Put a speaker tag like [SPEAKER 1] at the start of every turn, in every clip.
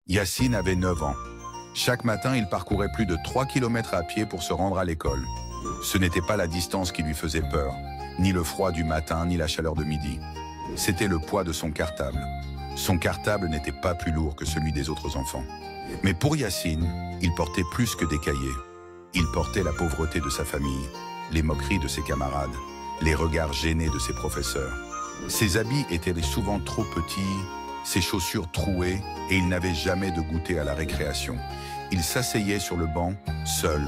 [SPEAKER 1] Yacine avait 9 ans. Chaque matin, il parcourait plus de 3 kilomètres à pied pour se rendre à l'école. Ce n'était pas la distance qui lui faisait peur, ni le froid du matin, ni la chaleur de midi. C'était le poids de son cartable. Son cartable n'était pas plus lourd que celui des autres enfants. Mais pour Yacine, il portait plus que des cahiers. Il portait la pauvreté de sa famille, les moqueries de ses camarades, les regards gênés de ses professeurs. Ses habits étaient souvent trop petits, ses chaussures trouées, et il n'avait jamais de goûter à la récréation. Il s'asseyait sur le banc, seul,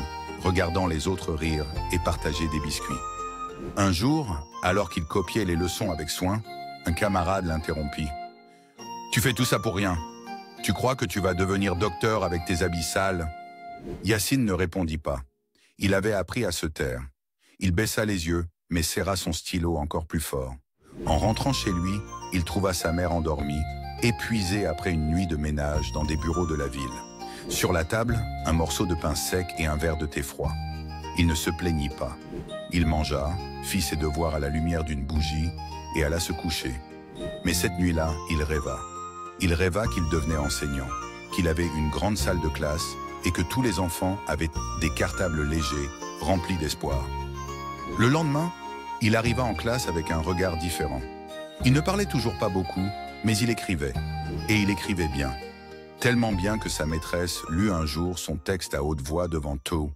[SPEAKER 1] regardant les autres rire et partager des biscuits. Un jour, alors qu'il copiait les leçons avec soin, un camarade l'interrompit. « Tu fais tout ça pour rien. Tu crois que tu vas devenir docteur avec tes habits sales ?» Yacine ne répondit pas. Il avait appris à se taire. Il baissa les yeux, mais serra son stylo encore plus fort. En rentrant chez lui, il trouva sa mère endormie, épuisée après une nuit de ménage dans des bureaux de la ville. Sur la table, un morceau de pain sec et un verre de thé froid. Il ne se plaignit pas. Il mangea, fit ses devoirs à la lumière d'une bougie et alla se coucher. Mais cette nuit-là, il rêva. Il rêva qu'il devenait enseignant, qu'il avait une grande salle de classe et que tous les enfants avaient des cartables légers, remplis d'espoir. Le lendemain, il arriva en classe avec un regard différent. Il ne parlait toujours pas beaucoup, mais il écrivait. Et il écrivait bien. Tellement bien que sa maîtresse lut un jour son texte à haute voix devant tous